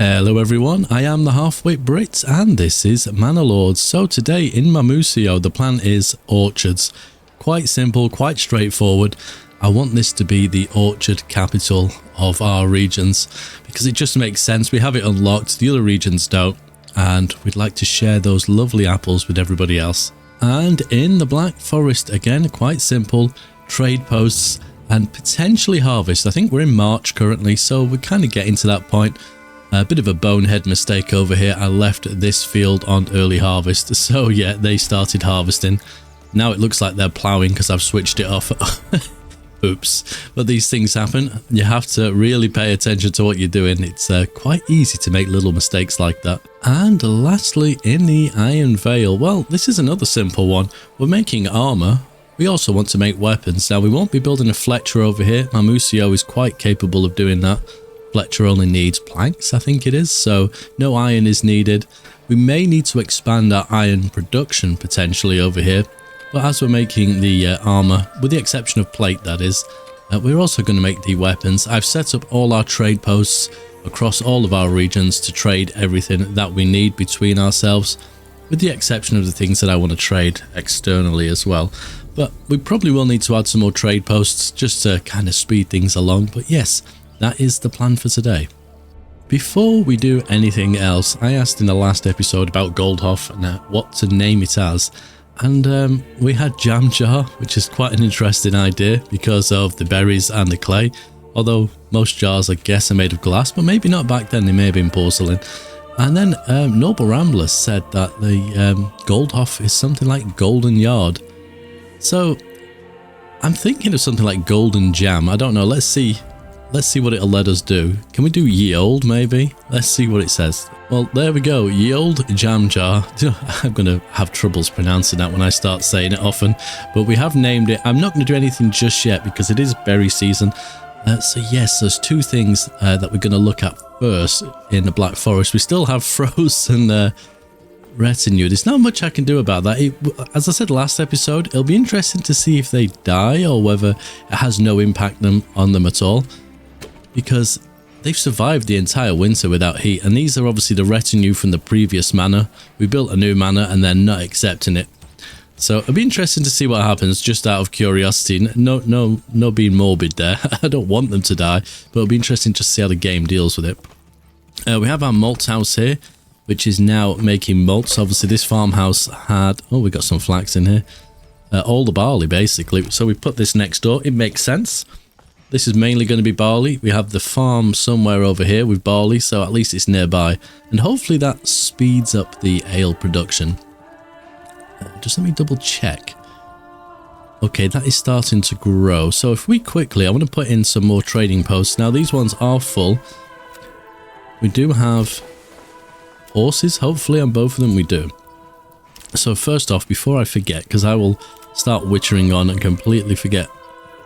Hello everyone, I am the HalfWit Brit and this is Manor Lords. So today in my Museo the plan is orchards. Quite simple, quite straightforward. I want this to be the orchard capital of our regions because it just makes sense. We have it unlocked, the other regions don't, and we'd like to share those lovely apples with everybody else. And in the Black Forest, again, quite simple, trade posts and potentially harvest. I think we're in March currently, so we're kind of getting to that point. A bit of a bonehead mistake over here. I left this field on early harvest. So yeah, they started harvesting. Now it looks like they're ploughing because I've switched it off. Oops. But these things happen. You have to really pay attention to what you're doing. It's quite easy to make little mistakes like that. And lastly, in the Iron Vale, well, this is another simple one. We're making armor. We also want to make weapons. Now, we won't be building a Fletcher over here. My Museo is quite capable of doing that. Fletcher only needs planks, I think it is, so no iron is needed. We may need to expand our iron production potentially over here, but as we're making the armor, with the exception of plate that is, we're also going to make the weapons. I've set up all our trade posts across all of our regions to trade everything that we need between ourselves, with the exception of the things that I want to trade externally as well. But we probably will need to add some more trade posts just to kind of speed things along, but yes, that is the plan for today. Before we do anything else, I asked in the last episode about Goldhof and what to name it as, and we had Jam Jar, which is quite an interesting idea because of the berries and the clay, although most jars I guess are made of glass, but maybe not back then, they may have been porcelain. And then Noble Rambler said that the Goldhof is something like Golden Yard. So I'm thinking of something like Golden Jam. I don't know, let's see what it'll let us do. Can we do ye old maybe? Let's see what it says. Well, there we go. Ye old jam jar. I'm going to have troubles pronouncing that when I start saying it often. But we have named it. I'm not going to do anything just yet because it is berry season. So yes, there's two things that we're going to look at first in the Black Forest. We still have frozen retinue. There's not much I can do about that. As I said last episode, it'll be interesting to see if they die or whether it has no impact on them at all. Because they've survived the entire winter without heat, and these are obviously the retinue from the previous manor. We built a new manor and they're not accepting it. So it'll be interesting to see what happens, just out of curiosity. No being morbid there. I don't want them to die, but it'll be interesting to see how the game deals with it. We have our malt house here, which is now making malts. Obviously this farmhouse had, oh, we got some flax in here. All the barley basically. So we put this next door. It makes sense. This is mainly going to be barley. We have the farm somewhere over here with barley, so at least it's nearby. And hopefully that speeds up the ale production. Just let me double check. Okay, that is starting to grow. So if we quickly, I want to put in some more trading posts. Now these ones are full. We do have horses, hopefully on both of them we do. So first off, before I forget, because I will start wittering on and completely forget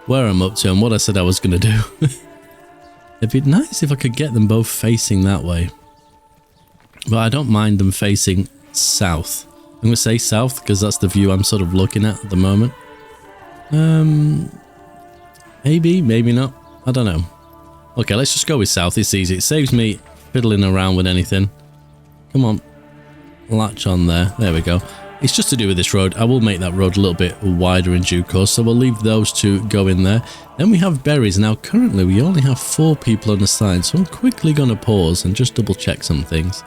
where I'm up to and what I said I was going to do. It'd be nice if I could get them both facing that way. But I don't mind them facing south. I'm going to say south because that's the view I'm sort of looking at the moment. Maybe, maybe not. I don't know. Okay, let's just go with south. It's easy. It saves me fiddling around with anything. Come on. Latch on there. There we go. It's just to do with this road. I will make that road a little bit wider in due course, so we'll leave those two go in there. Then we have berries. Now currently we only have 4 people on the side, so I'm quickly going to pause and just double check some things.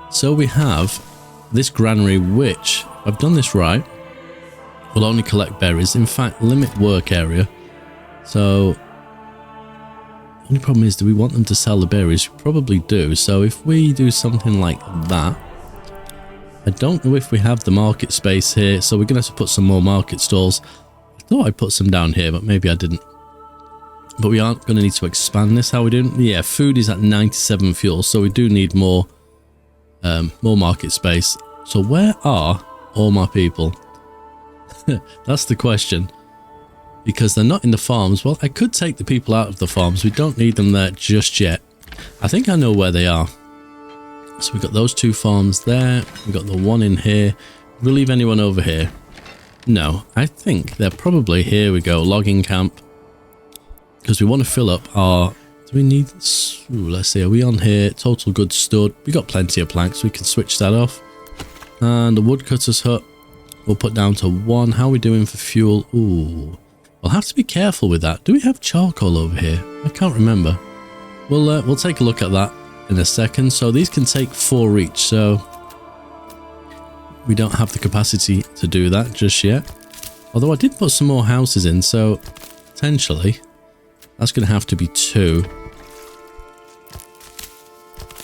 So we have this granary, which, if I've done this right, will only collect berries. In fact, limit work area. So the only problem is, do we want them to sell the berries? We probably do. So if we do something like that, I don't know if we have the market space here, so we're going to have to put some more market stalls. I thought I put some down here, but maybe I didn't. But we aren't going to need to expand this. How are we doing? Yeah, food is at 97 fuel, so we do need more market space. So where are all my people? That's the question. Because they're not in the farms. Well, I could take the people out of the farms. We don't need them there just yet. I think I know where they are. So we've got those 2 farms there. We've got the one in here. Will we leave anyone over here? No, I think they're probably, here we go, logging camp. Because we want to fill up our Do we need... Ooh, let's see, are we on here? Total goods stored. We got plenty of planks. We can switch that off. And the woodcutter's hut we'll put down to 1. How are we doing for fuel? Ooh, we'll have to be careful with that. Do we have charcoal over here? I can't remember. We'll take a look at that in a second. So these can take 4 each. So we don't have the capacity to do that just yet. Although I did put some more houses in, so potentially that's going to have to be 2.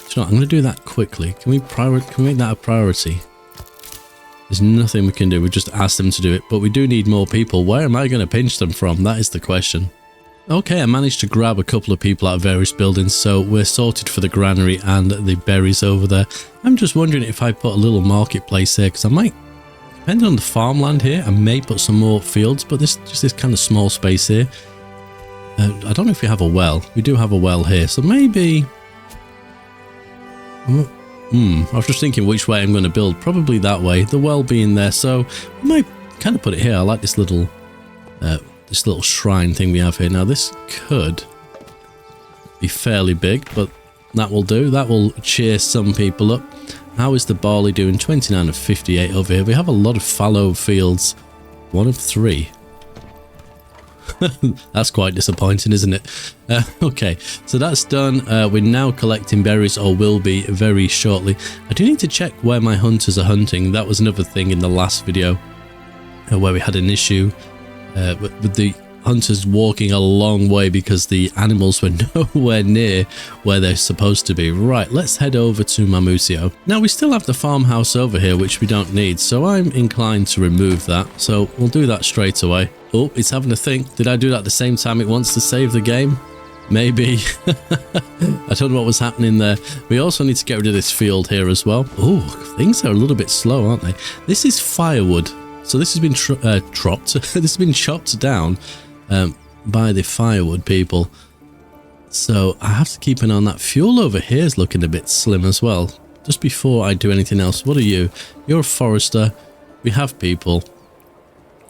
So I'm going to do that quickly. Can we make that a priority? There's nothing we can do. We just ask them to do it, but we do need more people. Where am I going to pinch them from? That is the question. Okay, I managed to grab a couple of people out of various buildings, so we're sorted for the granary and the berries over there. I'm just wondering if I put a little marketplace here, because I might, depending on the farmland here, I may put some more fields, but just this kind of small space here. I don't know if we have a well. We do have a well here, so maybe... I was just thinking which way I'm going to build. Probably that way, the well being there, so I might kind of put it here. I like this little shrine thing we have here. Now this could be fairly big, but that will do. That will cheer some people up. How is the barley doing? 29 of 58 over here. We have a lot of fallow fields. 1 of 3. That's quite disappointing, isn't it? Okay, so that's done. We're now collecting berries, or will be very shortly. I do need to check where my hunters are hunting. That was another thing in the last video where we had an issue with the hunters walking a long way because the animals were nowhere near where they're supposed to be. Right, let's head over to Mamusio. Now we still have the farmhouse over here, which we don't need, so I'm inclined to remove that. So we'll do that straight away. Oh, it's having a think. Did I do that at the same time it wants to save the game? Maybe. I don't know what was happening there. We also need to get rid of this field here as well. Oh, things are a little bit slow, aren't they? This is firewood. So this has been this has been chopped down by the firewood people. So I have to keep an eye on that. Fuel over here is looking a bit slim as well. Just before I do anything else, what are you? You're a forester. We have people.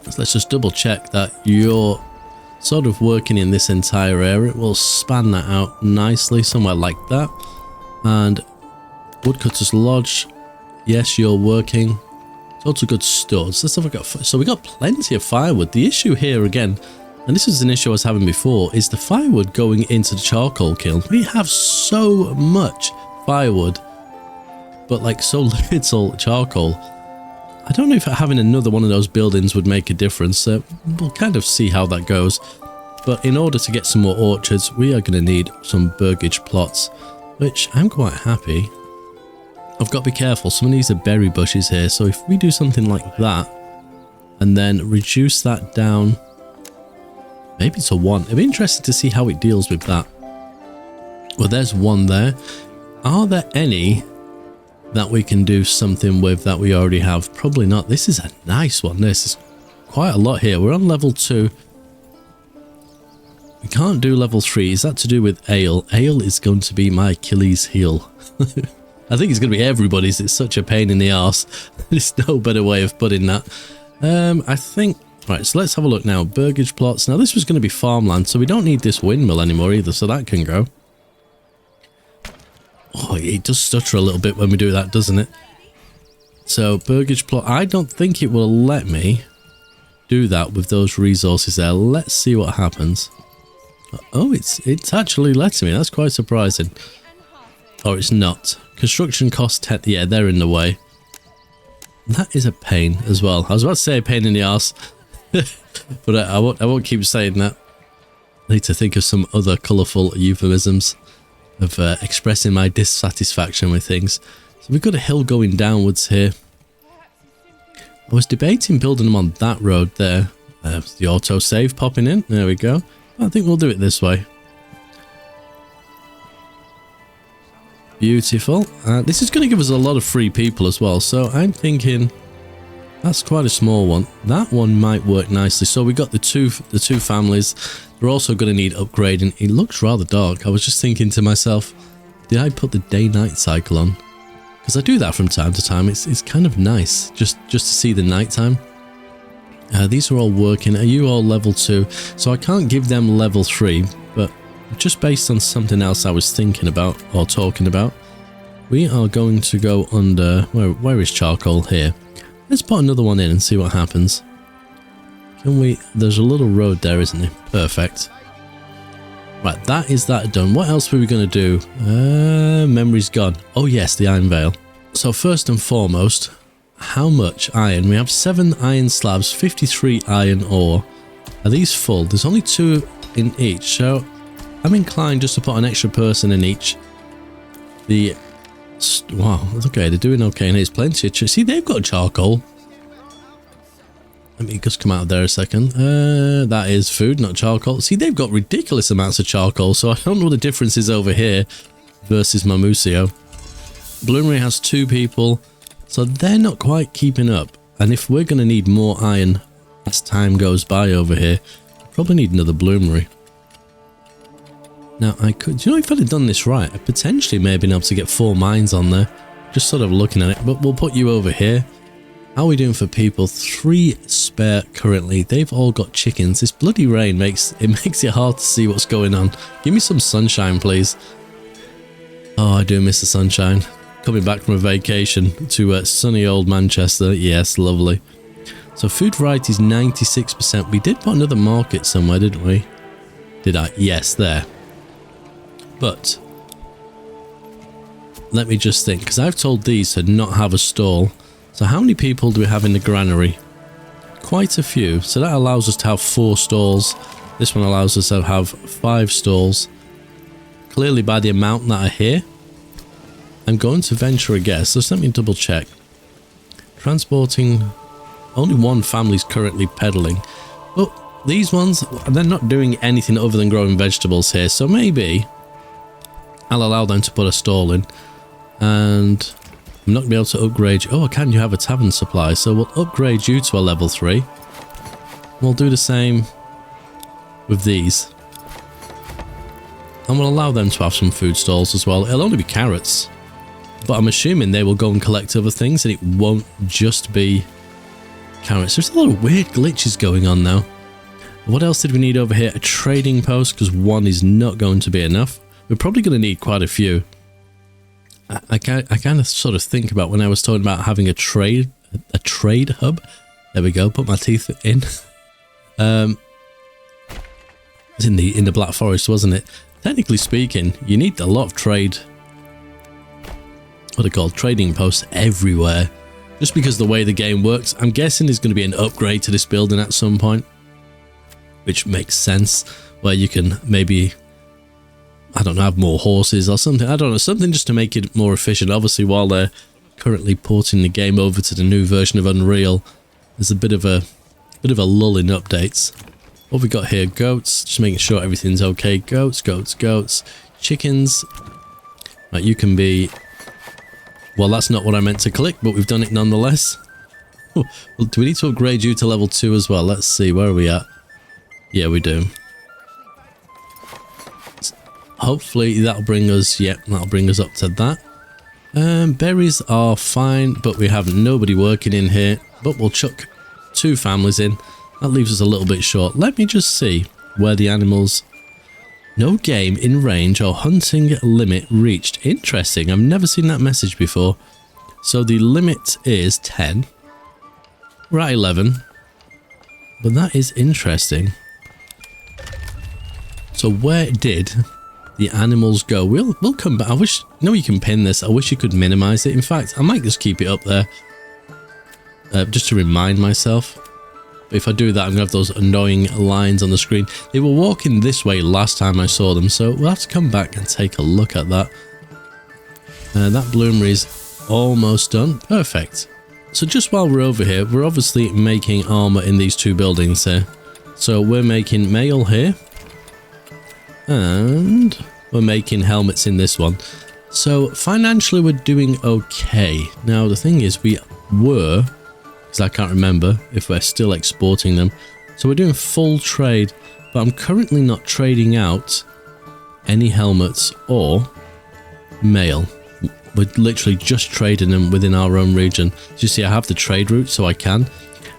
So let's just double check that you're sort of working in this entire area. We'll span that out nicely, somewhere like that. And Woodcutter's Lodge. Yes, you're working. Total goods stored. So let's have a look at. So we got plenty of firewood. The issue here again, and this is an issue I was having before, is the firewood going into the charcoal kiln. We have so much firewood, but like so little charcoal. I don't know if having another one of those buildings would make a difference. We'll kind of see how that goes. But in order to get some more orchards, we are going to need some burgage plots, which I'm quite happy. I've got to be careful. Some of these are berry bushes here. So if we do something like that and then reduce that down, maybe to 1. It'd be interesting to see how it deals with that. Well, there's 1 there. Are there any that we can do something with that we already have? Probably not. This is a nice one. This is quite a lot here. We're on level 2. We can't do level 3. Is that to do with ale? Ale is going to be my Achilles heel. I think it's going to be everybody's. It's such a pain in the arse. There's no better way of putting that. I think... Right, so let's have a look now. Burgage plots. Now, this was going to be farmland, so we don't need this windmill anymore either, so that can go. Oh, it does stutter a little bit when we do that, doesn't it? So, burgage plot. I don't think it will let me do that with those resources there. Let's see what happens. Oh, it's actually letting me. That's quite surprising. Or it's not. Construction cost 10. Yeah, they're in the way. That is a pain as well. I was about to say a pain in the arse. But I won't keep saying that. I need to think of some other colourful euphemisms of expressing my dissatisfaction with things. So we've got a hill going downwards here. I was debating building them on that road there. The autosave popping in. There we go. I think we'll do it this way. Beautiful. This is going to give us a lot of free people as well. So I'm thinking that's quite a small one. That one might work nicely. So we got the two families. They're also going to need upgrading. It looks rather dark. I was just thinking to myself, did I put the day-night cycle on? Because I do that from time to time. It's kind of nice just to see the nighttime. These are all working. Are you all level 2? So I can't give them level 3, but just based on something else I was thinking about or talking about, we are going to go under... Where is charcoal? Here. Let's put another one in and see what happens. Can we... There's a little road there, isn't there? Perfect. Right, that is that done. What else were we going to do? Memory's gone. Oh yes, the Iron Vale. So first and foremost, how much iron? We have 7 iron slabs, 53 iron ore. Are these full? There's only 2 in each, so I'm inclined just to put an extra person in each. Wow, okay, they're doing okay, and there's plenty of... See, they've got charcoal. Let me just come out of there a second. That is food, not charcoal. See, they've got ridiculous amounts of charcoal, so I don't know what the difference is over here versus Mamusio. Bloomery has 2 people, so they're not quite keeping up. And if we're going to need more iron as time goes by over here, we'll probably need another bloomery. Now, I could... Do you know, if I'd have done this right, I potentially may have been able to get 4 mines on there. Just sort of looking at it, but we'll put you over here. How are we doing for people? 3 spare currently. They've all got chickens. This bloody rain makes it hard to see what's going on. Give me some sunshine, please. Oh, I do miss the sunshine. Coming back from a vacation to sunny old Manchester. Yes, lovely. So food variety is 96%. We did put another market somewhere, didn't we? Did I? Yes, there. But let me just think, because I've told these to not have a stall. So how many people do we have in the granary? Quite a few. So that allows us to have 4 stalls. This one allows us to have 5 stalls. Clearly by the amount that are here, I'm going to venture a guess. Just let me double check. Transporting... Only 1 family's currently peddling. But these ones, they're not doing anything other than growing vegetables here. So maybe I'll allow them to put a stall in. And I'm not going to be able to upgrade you. Oh, can you have a tavern supply? So we'll upgrade you to a level 3. We'll do the same with these. And we'll allow them to have some food stalls as well. It'll only be carrots. But I'm assuming they will go and collect other things and it won't just be carrots. There's a lot of weird glitches going on now. What else did we need over here? A trading post, because 1 is not going to be enough. We're probably going to need quite a few. I kind of sort of think about when I was talking about having a trade hub. There we go. Put my teeth in. It's in the Black Forest, wasn't it? Technically speaking, you need a lot of trade. What are they called? Trading posts everywhere. Just because the way the game works, I'm guessing there's going to be an upgrade to this building at some point, which makes sense. Where you can maybe, I don't know, have more horses or something. I don't know, something just to make it more efficient. Obviously, while they're currently porting the game over to the new version of Unreal, there's a bit of a lull in updates. What have we got here? Goats. Just making sure everything's okay. Goats, goats, goats. Chickens. Right, you can be... Well, that's not what I meant to click, but we've done it nonetheless. Well, do we need to upgrade you to level 2 as well? Let's see, where are we at? Yeah, we do. Hopefully that'll bring us, that'll bring us up to that. Berries are fine, but we have nobody working in here. But we'll chuck 2 families in. That leaves us a little bit short. Let me just see where the animals... No game in range or hunting limit reached. Interesting. I've never seen that message before. So the limit is 10. We're at 11. But that is interesting. So where did the animals go? We'll come back. I wish... No, you can pin this. I wish you could minimize it. In fact, I might just keep it up there. Just to remind myself. But if I do that, I'm going to have those annoying lines on the screen. They were walking this way last time I saw them, so we'll have to come back and take a look at that. That bloomery is almost done. Perfect. So just while we're over here, we're obviously making armor in these 2 buildings here. So we're making mail here. And we're making helmets in this one. So financially, we're doing okay. Now, the thing is, we were... I can't remember if we're still exporting them. So we're doing full trade, but I'm currently not trading out any helmets or mail. We're literally just trading them within our own region. So you see, I have the trade route, so I can.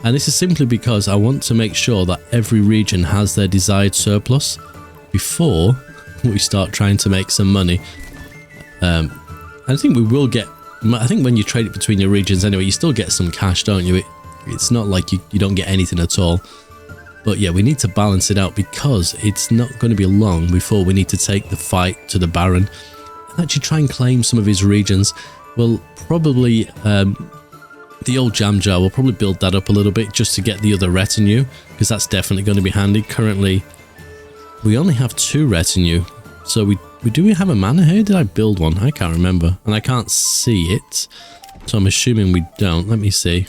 And this is simply because I want to make sure that every region has their desired surplus before we start trying to make some money. I think we will get, I think when you trade it between your regions anyway, you still get some cash, don't you? It's not like you don't get anything at all. But yeah, we need to balance it out because it's not going to be long before we need to take the fight to the Baron and actually try and claim some of his regions. We'll probably, the old jam jar, we'll probably build that up a little bit just to get the other retinue, because that's definitely going to be handy. Currently, we only have 2 retinue. So do we have a manor here? Did I build one? I can't remember. And I can't see it. So I'm assuming we don't. Let me see.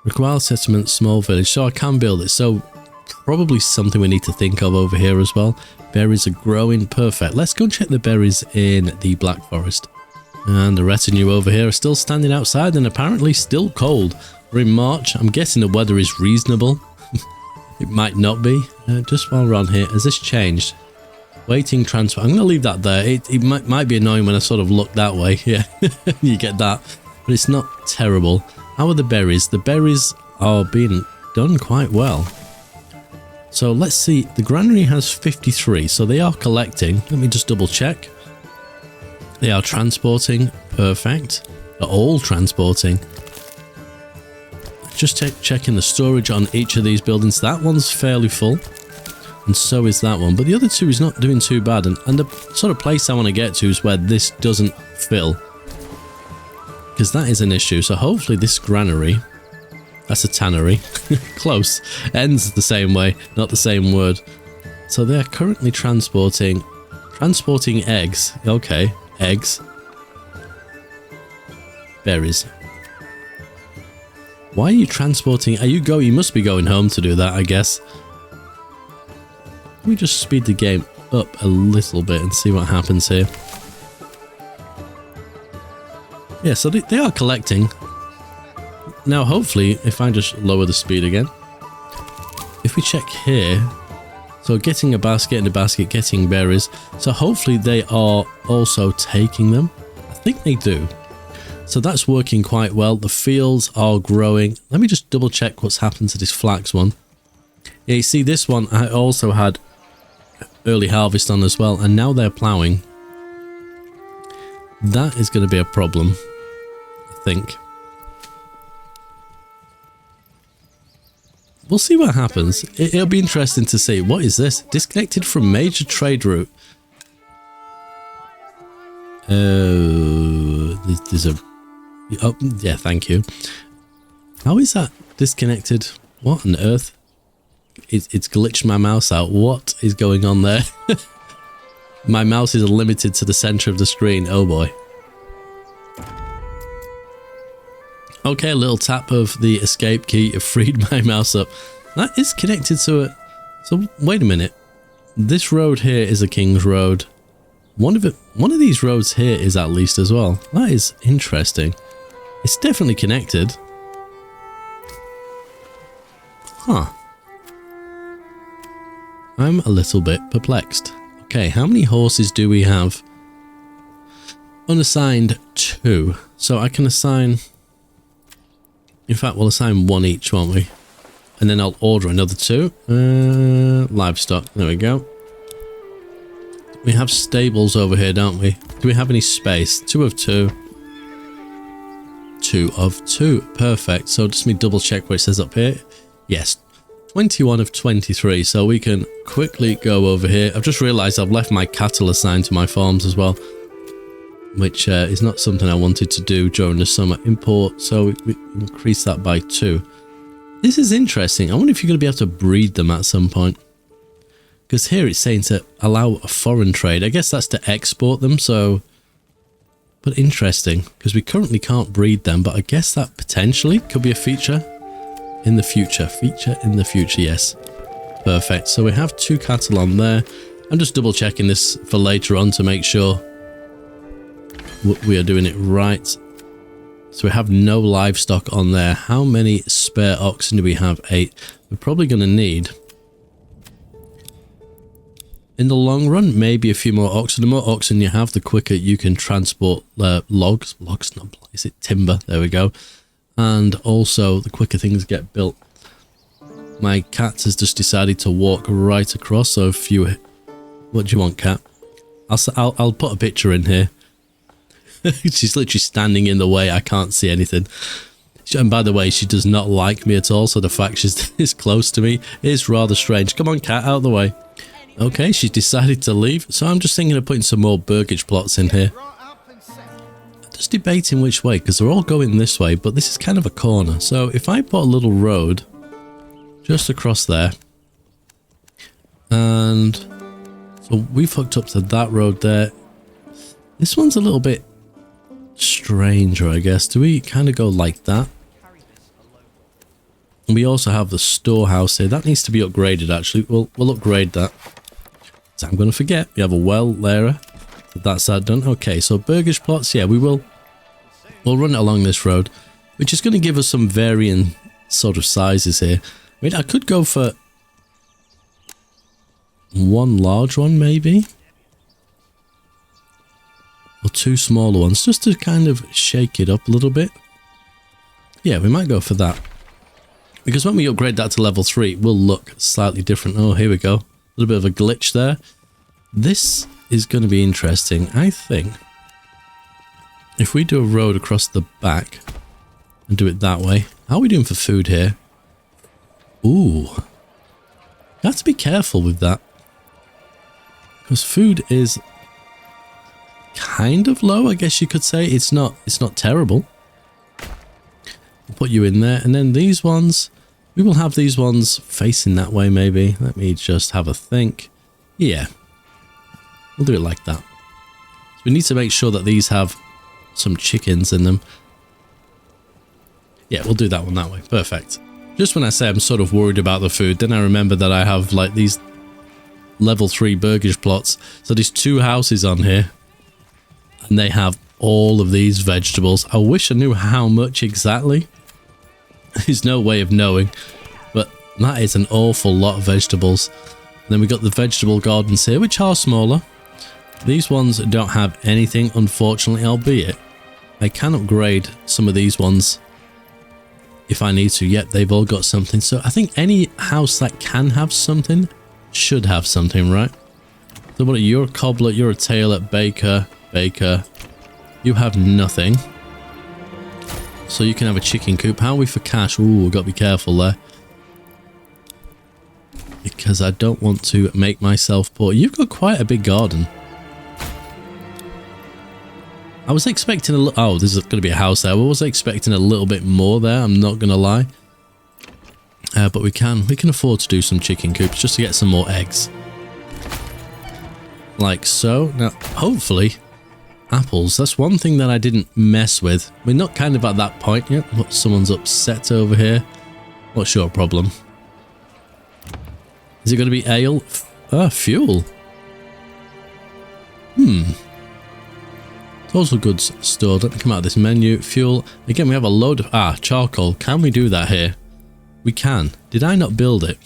Require settlement, small village. So I can build it. So probably something we need to think of over here as well. Berries are growing. Perfect. Let's go and check the berries in the Black Forest. And the retinue over here are still standing outside and apparently still cold. We're in March. I'm guessing the weather is reasonable. It might not be. Just while we're on here, has this changed? Waiting transfer. I'm going to leave that there. It might be annoying when I sort of look that way. Yeah, you get that. But it's not terrible. How are the berries? The berries are being done quite well. So let's see. The granary has 53. So they are collecting. Let me just double check. They are transporting. Perfect. They're all transporting. Just checking the storage on each of these buildings. That one's fairly full. And so is that one. But the other 2 is not doing too bad. And the sort of place I want to get to is where this doesn't fill. Because that is an issue. So hopefully this granary, that's a tannery, close, ends the same way, not the same word. So they're currently transporting eggs. Okay, eggs. Berries. Why are you transporting? You must be going home to do that, I guess. Let me just speed the game up a little bit and see what happens here. Yeah, so they are collecting. Now, hopefully, if I just lower the speed again. If we check here. So getting a basket in the basket, getting berries. So hopefully they are also taking them. I think they do. So that's working quite well. The fields are growing. Let me just double check what's happened to this flax one. Yeah, you see this one I also had early harvest on as well. And now they're ploughing. That is going to be a problem, I think. We'll see what happens. It'll be interesting to see. What is this? Disconnected from major trade route. There's a... Oh, yeah, thank you. How is that disconnected? What on earth? It's glitched my mouse out. What is going on there? My mouse is limited to the center of the screen. Oh boy. Okay, a little tap of the escape key freed my mouse up. That is connected to it. So wait a minute. This road here is a King's Road. One of these roads here is at least as well. That is interesting. It's definitely connected. Huh. I'm a little bit perplexed. Okay, how many horses do we have? Unassigned 2. So I can assign... In fact, we'll assign 1 each, won't we? And then I'll order another 2. Livestock. There we go. We have stables over here, don't we? Do we have any space? 2 of 2. 2 of 2. Perfect. So just me double check what it says up here. Yes. 21 of 23. So we can quickly go over here. I've just realised I've left my cattle assigned to my farms as well, which is not something I wanted to do during the summer. Import, so we increase that by 2. This is interesting. I wonder if you're going to be able to breed them at some point. Because here it's saying to allow a foreign trade. I guess that's to export them, so... But interesting, because we currently can't breed them, but I guess that potentially could be a feature in the future. Feature in the future, yes. Perfect. So we have 2 cattle on there. I'm just double checking this for later on to make sure we are doing it right. So we have no livestock on there. How many spare oxen do we have? 8. We're probably going to need, in the long run, maybe a few more oxen. The more oxen you have, the quicker you can transport logs. Logs, not is it timber? There we go. And also, the quicker things get built. My cat has just decided to walk right across. So if you... What do you want, cat? I'll put a picture in here. She's literally standing in the way. I can't see anything. And by the way, she does not like me at all. So the fact she's this close to me is rather strange. Come on, cat, out of the way. Okay, she's decided to leave. So I'm just thinking of putting some more burgage plots in here. Just debating which way, because they're all going this way, but this is kind of a corner. So if I put a little road just across there, and so we've hooked up to that road there. This one's a little bit stranger, I guess. Do we kind of go like that? And we also have the storehouse here. That needs to be upgraded, actually. We'll upgrade that. So I'm going to forget. We have a well there. That's that done. Okay, so burgage plots, yeah, we'll run it along this road, which is going to give us some varying sort of sizes here. I mean, I could go for one large one, maybe, or two smaller ones, just to kind of shake it up a little bit. Yeah, we might go for that, because when we upgrade that to level 3, it will look slightly different. Oh, here we go. A little bit of a glitch there. This is going to be interesting. I think if we do a road across the back and do it that way. How are we doing for food here? Ooh, you have to be careful with that, because food is kind of low, I guess you could say. It's not terrible. We'll put you in there, and then these ones, we will have these ones facing that way maybe. Let me just have a think. Yeah, we'll do it like that. So we need to make sure that these have some chickens in them. Yeah, we'll do that one that way. Perfect. Just when I say I'm sort of worried about the food, then I remember that I have like these level 3 burgage plots. So there's 2 houses on here, and they have all of these vegetables. I wish I knew how much exactly. There's no way of knowing, but that is an awful lot of vegetables. And then we got the vegetable gardens here, which are smaller. These ones don't have anything, unfortunately, albeit I can upgrade some of these ones if I need to. Yep, they've all got something. So I think any house that can have something should have something, right? So what are you? You're a cobbler, you're a tailor, baker. You have nothing. So you can have a chicken coop. How are we for cash? Ooh, we've got to be careful there, because I don't want to make myself poor. You've got quite a big garden. I was expecting a little... Oh, there's going to be a house there. I was expecting a little bit more there, I'm not going to lie. But we can afford to do some chicken coops just to get some more eggs. Like so. Now, hopefully, apples. That's one thing that I didn't mess with. We're not kind of at that point yet. But someone's upset over here. What's your problem? Is it going to be ale? Fuel. Total goods stored. Let me come out of this menu. Fuel. Again, we have a load of... charcoal. Can we do that here? We can. Did I not build it?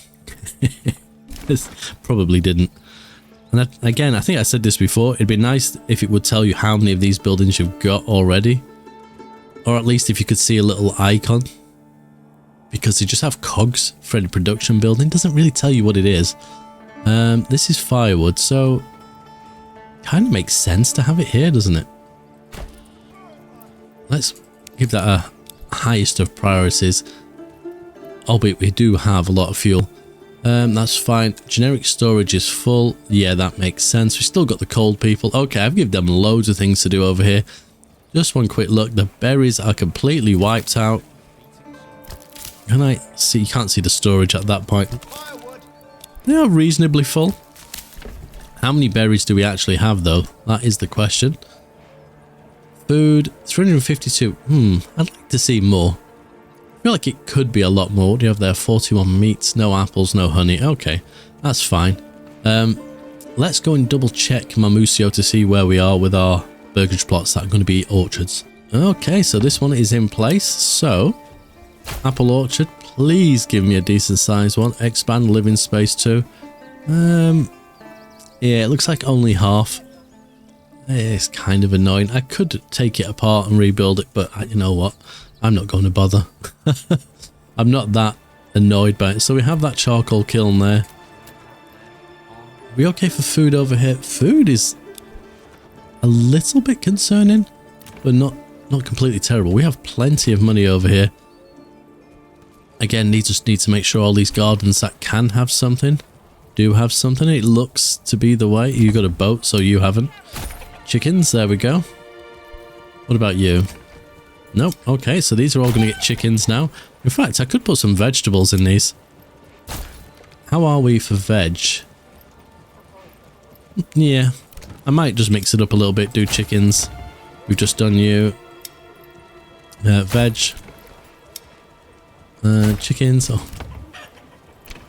This probably didn't. And again, I think I said this before. It'd be nice if it would tell you how many of these buildings you've got already. Or at least if you could see a little icon. Because they just have cogs for any production building. Doesn't really tell you what it is. This is firewood, so... kind of makes sense to have it here, doesn't it? Let's give that a highest of priorities. Albeit we do have a lot of fuel. That's fine. Generic storage is full. Yeah, that makes sense. We still got the cold people. Okay, I've given them loads of things to do over here. Just one quick look. The berries are completely wiped out. Can I see? You can't see the storage at that point. They are reasonably full. How many berries do we actually have, though? That is the question. Food, 352. I'd like to see more. I feel like it could be a lot more. What do you have there? 41 meats, no apples, no honey. Okay, that's fine. Let's go and double check Mamusio to see where we are with our burgage plots that are going to be orchards. Okay, so this one is in place. So, apple orchard, please give me a decent sized one. Expand living space too. Yeah, it looks like only half. It's kind of annoying. I could take it apart and rebuild it, but you know what? I'm not going to bother. I'm not that annoyed by it. So we have that charcoal kiln there. Are we okay for food over here? Food is a little bit concerning, but not completely terrible. We have plenty of money over here. Again, just need to make sure all these gardens that can have something do have something. It looks to be the way. You got a boat, so you haven't. Chickens, there we go. What about you? Nope. Okay, so these are all going to get chickens now. In fact, I could put some vegetables in these. How are we for veg? Yeah, I might just mix it up a little bit, do chickens. We've just done you. Veg. Chickens. Oh,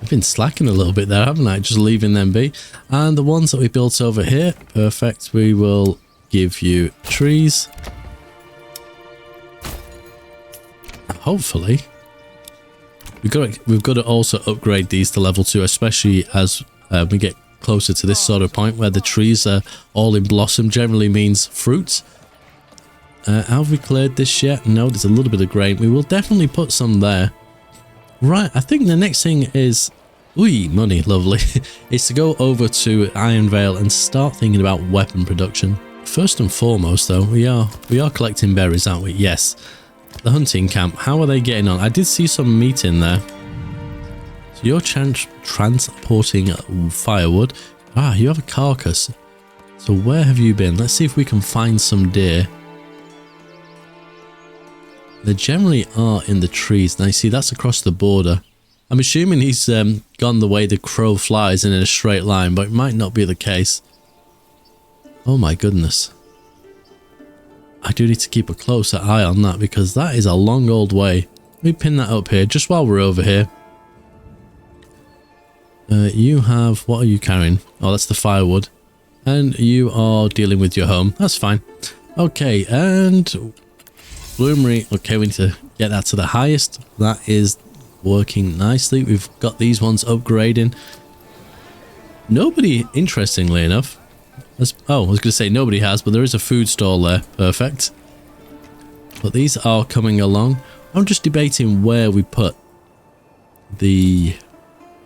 I've been slacking a little bit there, haven't I? Just leaving them be. And the ones that we built over here, perfect. We will give you trees. Hopefully. We've got to also upgrade these to level 2, especially as we get closer to this sort of point where the trees are all in blossom. Generally means fruit. Have we cleared this yet? No, there's a little bit of grain. We will definitely put some there. Right, I think the next thing is... Ooh, money, lovely. is to go over to Iron Vale and start thinking about weapon production. First and foremost, though, we are collecting berries, aren't we? Yes. The hunting camp, how are they getting on? I did see some meat in there. So you're transporting firewood. Ah, you have a carcass. So where have you been? Let's see if we can find some deer. They generally are in the trees. Now you see, that's across the border. I'm assuming he's gone the way the crow flies and in a straight line, but it might not be the case. Oh my goodness. I do need to keep a closer eye on that because that is a long old way. Let me pin that up here just while we're over here. You have... What are you carrying? Oh, that's the firewood. And you are dealing with your home. That's fine. Okay, and... Bloomery. Okay, we need to get that to the highest. That is working nicely. We've got these ones upgrading. Nobody, interestingly enough... Oh, I was going to say nobody has, but there is a food stall there. Perfect. But these are coming along. I'm just debating where we put the...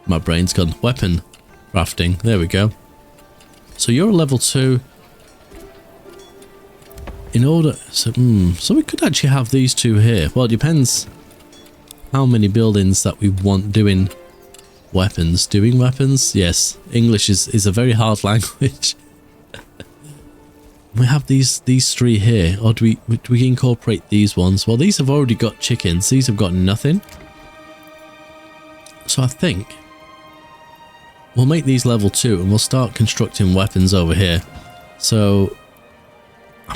My brain's gone. Weapon crafting. There we go. So you're level 2. In order... So we could actually have these two here. Well, it depends how many buildings that we want doing weapons. Doing weapons? Yes. English is a very hard language. We have these 3 here, or do we incorporate these ones? Well, these have already got chickens. These have got nothing. So I think we'll make these level 2 and we'll start constructing weapons over here. So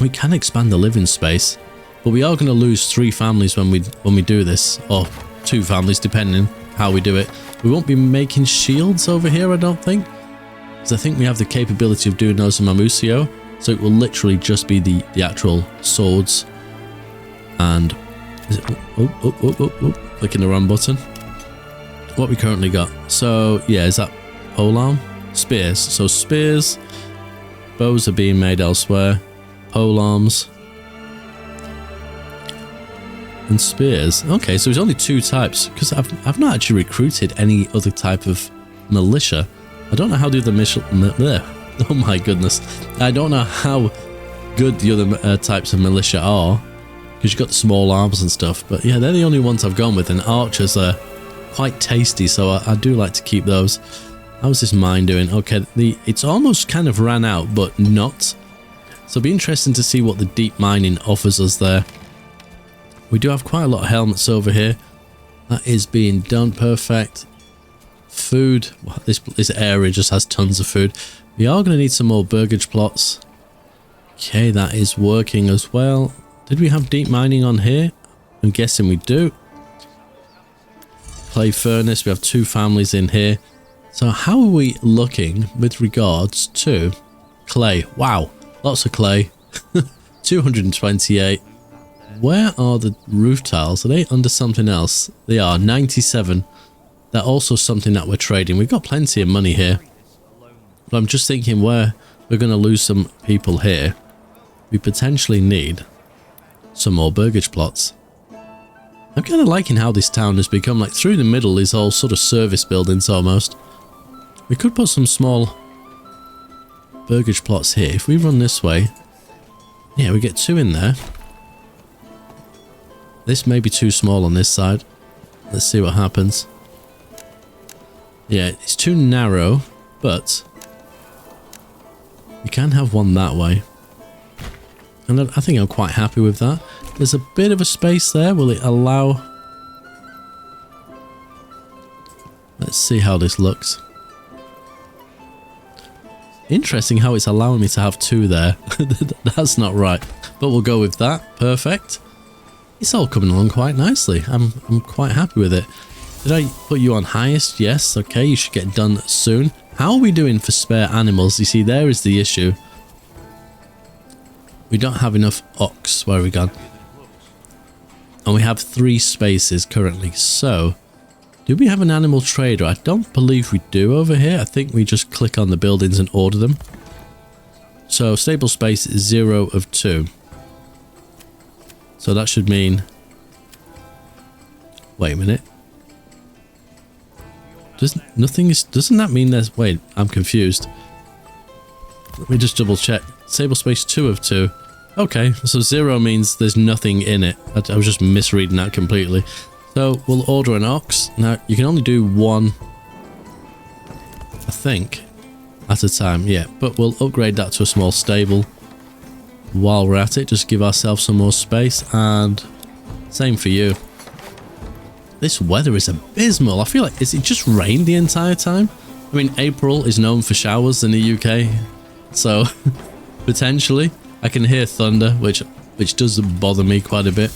we can expand the living space, but we are going to lose 3 families when we do this, or 2 families depending how we do it. We won't be making shields over here, I don't think, because I think we have the capability of doing those in Mamusio. So it will literally just be the actual swords. And is it clicking the wrong button? What we currently got. So yeah, is that polearm? Spears. So spears, bows are being made elsewhere. Polearms and spears. Okay, so there's only 2 types because I've not actually recruited any other type of militia. I don't know how the other oh my goodness. I don't know how good the other types of militia are, because you've got the small arms and stuff, but yeah, they're the only ones I've gone with, and archers are quite tasty, so I do like to keep those. How's this mine doing? Okay, it's almost kind of ran out, but not. So it'll be interesting to see what the deep mining offers us there. We do have quite a lot of helmets over here. That is being done. Perfect. Food. Well, this area just has tons of food. We are going to need some more burgage plots. Okay, that is working as well. Did we have deep mining on here? I'm guessing we do. Clay furnace. We have 2 families in here. So how are we looking with regards to clay? Wow, lots of clay. 228. Where are the roof tiles? Are they under something else? They are. 97. They're also something that we're trading. We've got plenty of money here. But I'm just thinking where we're going to lose some people here. We potentially need some more burgage plots. I'm kind of liking how this town has become, like through the middle is all sort of service buildings almost. We could put some small burgage plots here. If we run this way, yeah, we get 2 in there. This may be too small on this side. Let's see what happens. Yeah, it's too narrow, but you can have one that way. And I think I'm quite happy with that. There's a bit of a space there. Will it allow... Let's see how this looks. Interesting how it's allowing me to have 2 there. That's not right. But we'll go with that. Perfect. It's all coming along quite nicely. I'm quite happy with it. Did I put you on highest? Yes. Okay, you should get done soon. How are we doing for spare animals? You see, there is the issue. We don't have enough ox. Where are we gone? And we have 3 spaces currently. So, do we have an animal trader? I don't believe we do over here. I think we just click on the buildings and order them. So, stable space is 0 of 2. So that should mean... Wait a minute. Doesn't that mean there's... Wait, I'm confused. Let me just double check. Stable space 2 of 2. Okay, so 0 means there's nothing in it. I was just misreading that completely. So we'll order an ox. Now you can only do 1, I think, at a time. Yeah, but we'll upgrade that to a small stable while we're at it. Just give ourselves some more space, and same for you. This weather is abysmal. I feel like, is it just rained the entire time? I mean, April is known for showers in the UK, so potentially I can hear thunder, which does bother me quite a bit.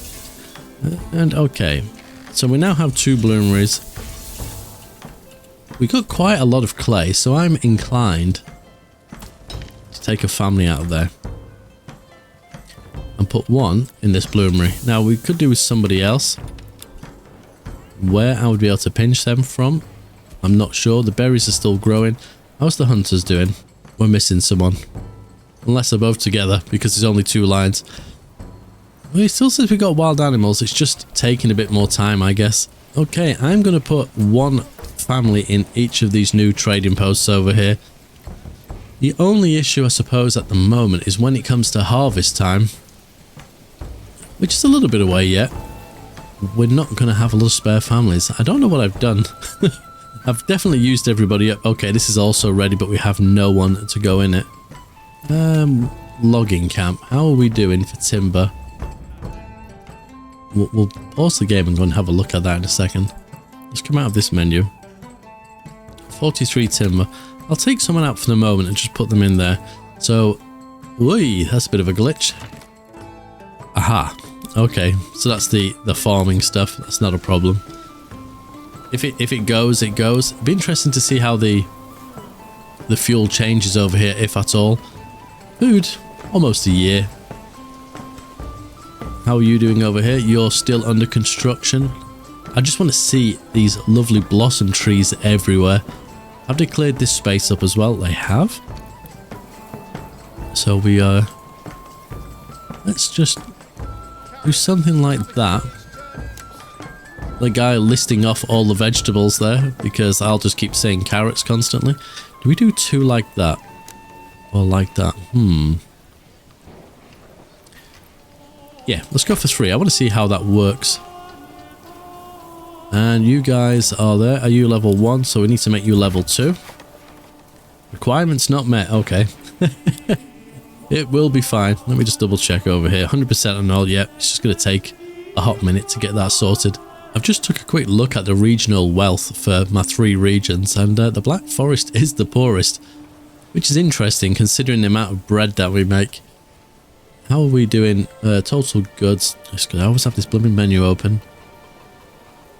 And okay, so we now have 2 bloomeries. We got quite a lot of clay, so I'm inclined to take a family out of there and put 1 in this bloomery. Now we could do with somebody else. Where I would be able to pinch them from, I'm not sure. The berries are still growing. How's the hunters doing? We're missing someone. Unless they're both together, because there's only 2 lines. Well, it still says we got wild animals. It's just taking a bit more time, I guess. Okay, I'm going to put 1 family in each of these new trading posts over here. The only issue, I suppose, at the moment is when it comes to harvest time, which is a little bit away yet. We're not going to have a lot of spare families. I don't know what I've done. I've definitely used everybody up. Okay, this is also ready, but we have no one to go in it. Logging camp. How are we doing for timber? We'll pause the game and go and have a look at that in a second. Let's come out of this menu. 43 timber. I'll take someone out for the moment and just put them in there. So, whee, that's a bit of a glitch. Aha. Okay, so that's the farming stuff. That's not a problem. If it goes, it goes. It'd be interesting to see how the fuel changes over here, if at all. Food, almost a year. How are you doing over here? You're still under construction. I just want to see these lovely blossom trees everywhere. Have they cleared this space up as well? They have. So we let's just do something like that. The guy listing off all the vegetables there, because I'll just keep saying carrots constantly. Do we do 2 like that? Or like that? Yeah, let's go for 3. I want to see how that works. And you guys are there. Are you level 1? So we need to make you level 2. Requirements not met. Okay. It will be fine. Let me just double check over here. 100% on all. Yep, it's just going to take a hot minute to get that sorted. I've just took a quick look at the regional wealth for my 3 regions, and the Black Forest is the poorest, which is interesting considering the amount of bread that we make. How are we doing? Total goods. I always have this blooming menu open.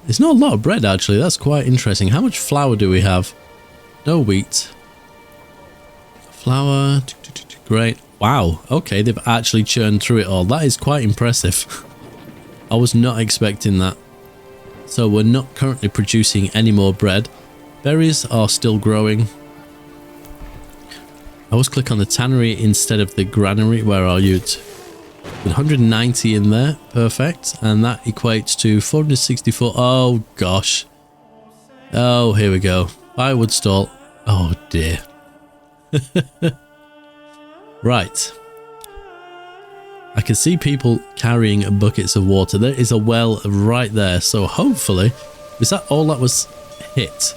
There's not a lot of bread, actually. That's quite interesting. How much flour do we have? No wheat. Flour. Great. Wow. Okay, they've actually churned through it all. That is quite impressive. I was not expecting that. So we're not currently producing any more bread. Berries are still growing. I always click on the tannery instead of the granary. Where are you? With 190 in there, perfect. And that equates to 464. Oh gosh. Oh, here we go. Firewood stall. Oh dear. Right. I can see people carrying buckets of water. There is a well right there. So hopefully, is that all that was hit?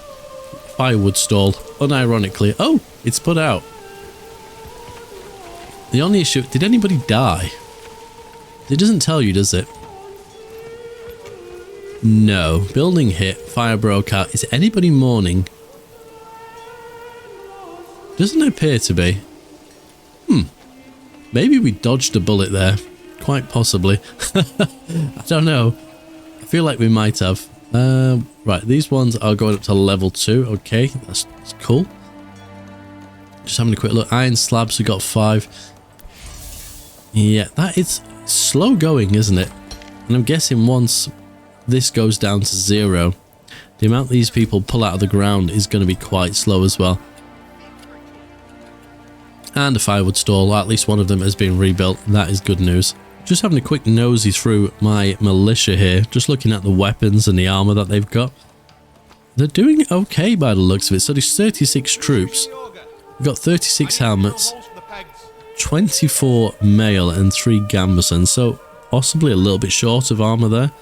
Firewood stall, unironically. Oh, it's put out. The only issue, did anybody die? It doesn't tell you, does it? No. Building hit, fire broke out. Is anybody mourning? Doesn't appear to be. Maybe we dodged a bullet there. Quite possibly. I don't know. I feel like we might have. Right, these ones are going up to level 2. Okay, that's cool. Just having a quick look. Iron slabs, we got 5. Yeah, that is slow going, isn't it? And I'm guessing once this goes down to 0, the amount these people pull out of the ground is going to be quite slow as well. And a firewood stall, at least one of them has been rebuilt. That is good news. Just having a quick nosy through my militia here, just looking at the weapons and the armor that they've got. They're doing okay by the looks of it. So there's 36 troops. We've got 36 helmets, 24 mail and 3 gambesons. So possibly a little bit short of armor there.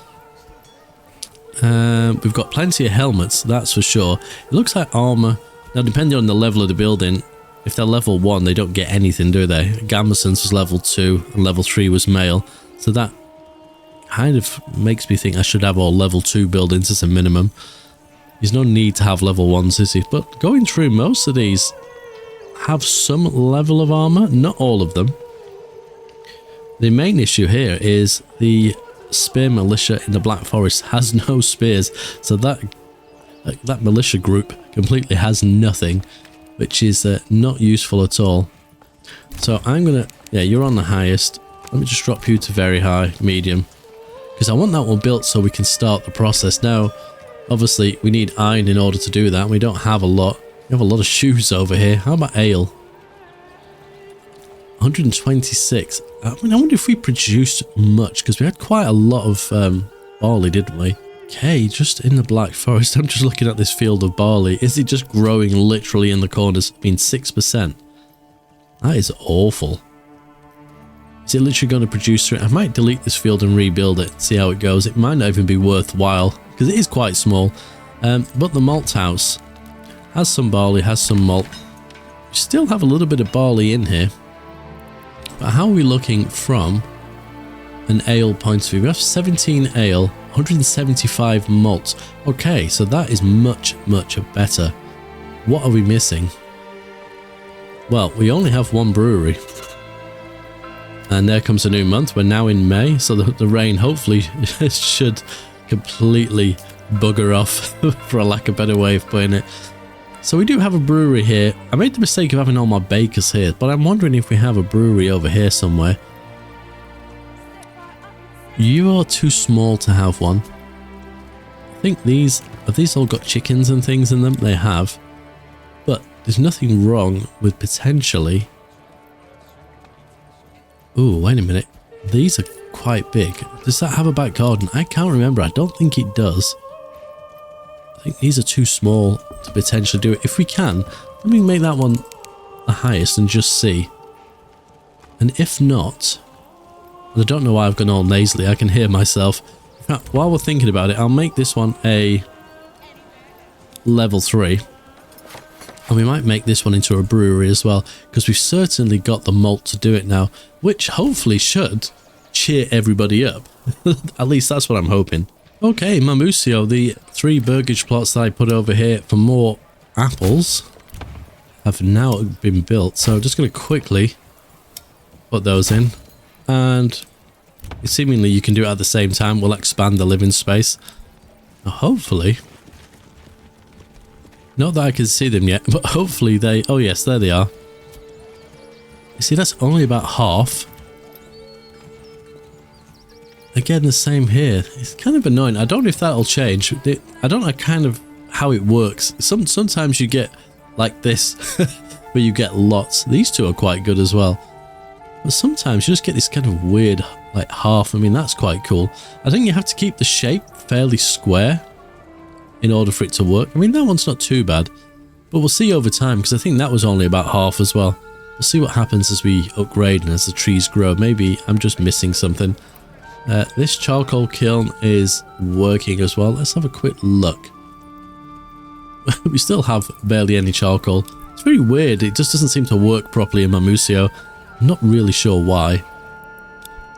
We've got plenty of helmets, that's for sure. It looks like armor. Now depending on the level of the building, if they're level 1, they don't get anything, do they? Gambesons was level 2 and level 3 was mail. So that kind of makes me think I should have all level 2 buildings as a minimum. There's no need to have level 1s, is it? But going through, most of these have some level of armor, not all of them. The main issue here is the spear militia in the Black Forest has no spears. So that militia group completely has nothing, which is not useful at all. So I'm gonna, yeah, you're on the highest. Let me just drop you to very high, medium, because I want that one built so we can start the process. Now, obviously, we need iron in order to do that. We don't have a lot. We have a lot of shoes over here. How about ale? 126. I mean, I wonder if we produced much, because we had quite a lot of barley, didn't we? Okay, just in the Black Forest, I'm just looking at this field of barley. Is it just growing literally in the corners? I mean, 6%. That is awful. Is it literally going to produce through it? I might delete this field and rebuild it, see how it goes. It might not even be worthwhile, because it is quite small. But the malt house has some barley, has some malt. We still have a little bit of barley in here. But how are we looking from an ale point of view? We have 17 ale. 175 malt. Okay, so that is much, much better. What are we missing? Well, we only have one brewery. And there comes a new month. We're now in May, so the rain hopefully should completely bugger off, for a lack of a better way of putting it. So we do have a brewery here. I made the mistake of having all my bakers here, but I'm wondering if we have a brewery over here somewhere. You are too small to have one. I think have these all got chickens and things in them? They have. But there's nothing wrong with potentially... Ooh, wait a minute. These are quite big. Does that have a back garden? I can't remember. I don't think it does. I think these are too small to potentially do it. If we can, let me make that one the highest and just see. And if not... I don't know why I've gone all nasally. I can hear myself. In fact, while we're thinking about it, I'll make this one a level 3. And we might make this one into a brewery as well, because we've certainly got the malt to do it now, which hopefully should cheer everybody up. At least that's what I'm hoping. Okay, Mamusio, the 3 burgage plots that I put over here for more apples have now been built. So I'm just going to quickly put those in. And seemingly you can do it at the same time. We'll expand the living space. Now, hopefully, not that I can see them yet, but hopefully they... Oh yes, there they are. You see, that's only about half. Again, the same here. It's kind of annoying. I don't know if that'll change. I don't know kind of how it works. Sometimes you get like this, where you get lots. These two are quite good as well. But sometimes you just get this kind of weird, like half. I mean, that's quite cool. I think you have to keep the shape fairly square in order for it to work. I mean, that one's not too bad, but we'll see over time, because I think that was only about half as well. We'll see what happens as we upgrade and as the trees grow. Maybe I'm just missing something. This charcoal kiln is working as well. Let's have a quick look. We still have barely any charcoal. It's very weird. It just doesn't seem to work properly in Mamusio. I'm not really sure why.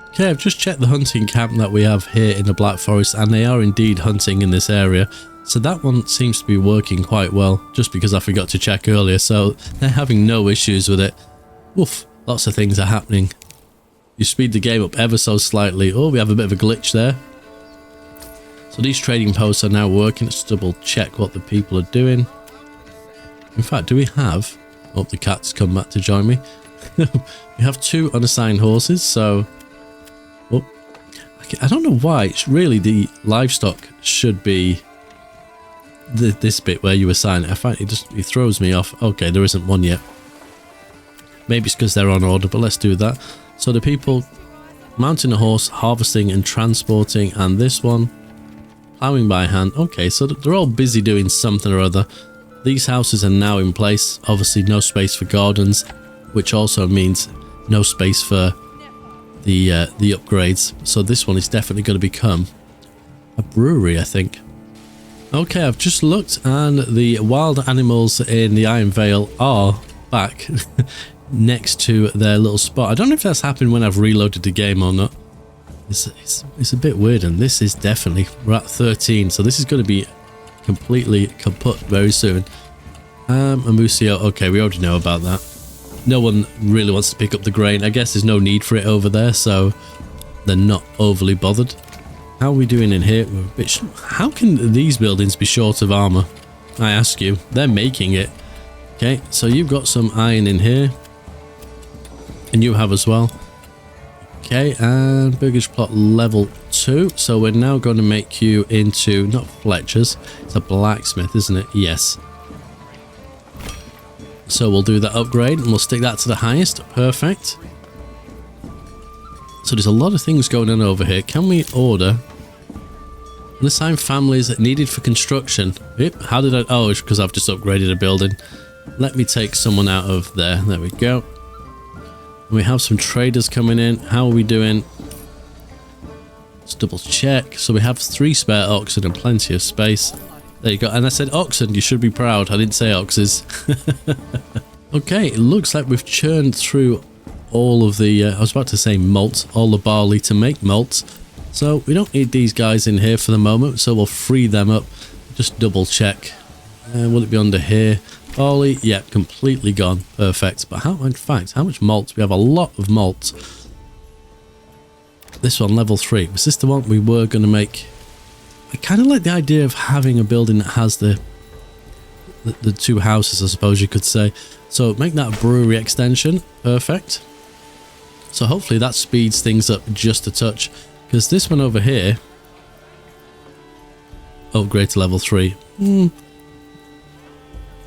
Okay, I've just checked the hunting camp that we have here in the Black Forest, and they are indeed hunting in this area. So that one seems to be working quite well, just because I forgot to check earlier. So they're having no issues with it. Woof, lots of things are happening. You speed the game up ever so slightly. Oh, we have a bit of a glitch there. So these trading posts are now working. Let's double check what the people are doing. In fact, do we have... Oh, the cat's come back to join me. We have 2 unassigned horses, so... Oh, I don't know why. It's really the livestock should be this bit where you assign it. I find it throws me off. Okay, there isn't one yet. Maybe it's because they're on order, but let's do that. So the people mounting a horse, harvesting and transporting, and this one plowing by hand. Okay, so they're all busy doing something or other. These houses are now in place. Obviously no space for gardens, which also means no space for the upgrades. So this one is definitely going to become a brewery, I think. Okay, I've just looked, and the wild animals in the Iron Vale are back next to their little spot. I don't know if that's happened when I've reloaded the game or not. It's a bit weird, and this is definitely... We're at 13, so this is going to be completely kaput very soon. Mamusio, okay, we already know about that. No one really wants to pick up the grain. I guess there's no need for it over there, so they're not overly bothered. How are we doing in here? We're a bit how can these buildings be short of armor? I ask you. They're making it. Okay, so you've got some iron in here. And you have as well. Okay, and Burgage Plot level 2. So we're now going to make you into, not Fletcher's, it's a blacksmith, isn't it? Yes. So we'll do that upgrade and we'll stick that to the highest. Perfect. So there's a lot of things going on over here. Can we order unassigned families needed for construction? Yep. How did I... Oh, it's because I've just upgraded a building. Let me take someone out of there. There we go. We have some traders coming in. How are we doing? Let's double check. So we have 3 spare oxen and plenty of space. There you go. And I said oxen. You should be proud. I didn't say oxes. Okay, it looks like we've churned through all of the... I was about to say malt. All the barley to make malt. So we don't need these guys in here for the moment. So we'll free them up. Just double check. Will it be under here? Barley, yeah, completely gone. Perfect. But in fact, how much malt? We have a lot of malt. This one, level 3. Was this the one we were going to make? I kind of like the idea of having a building that has the 2 houses, I suppose you could say. So make that a brewery extension. Perfect. So hopefully that speeds things up just a touch. Because this one over here... Upgrade to level 3.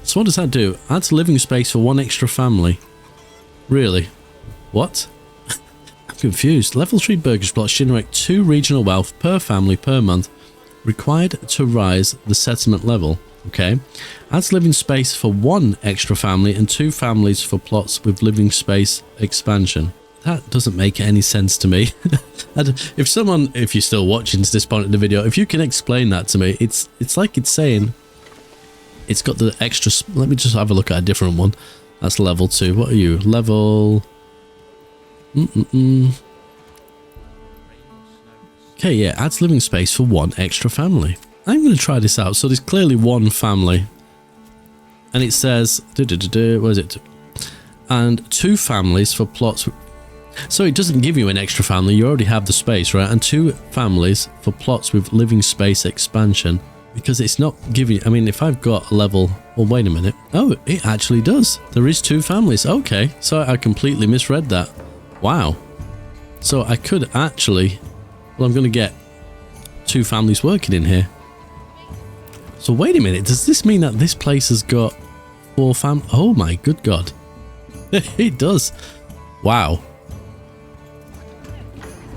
So what does that do? Adds living space for 1 extra family. Really? What? I'm confused. Level 3 burgers plots generate 2 regional wealth per family per month. Required to rise the settlement level. Okay. Adds living space for 1 extra family and 2 families for plots with living space expansion. That doesn't make any sense to me. If you're still watching to this point in the video, if you can explain that to me, it's like it's saying... It's got the extra... Let me just have a look at a different one. That's level 2. What are you? Level... Okay, yeah. Adds living space for 1 extra family. I'm going to try this out. So there's clearly 1 family. And it says... Where is it? And 2 families for plots... So it doesn't give you an extra family. You already have the space, right? And 2 families for plots with living space expansion. Because it's not giving... I mean, if I've got a level... Well, wait a minute. Oh, it actually does. There is 2 families. Okay. So I completely misread that. Wow. So I could actually... Well, I'm going to get 2 families working in here. So wait a minute. Does this mean that this place has got 4 families? Oh my good God. It does. Wow.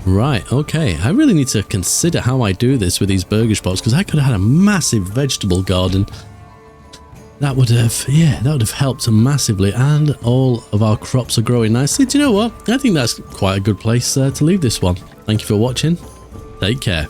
Right, okay. I really need to consider how I do this with these burger spots, because I could have had a massive vegetable garden. That would have, yeah, that would have helped massively, and all of our crops are growing nicely. Do you know what? I think that's quite a good place to leave this one. Thank you for watching. Take care.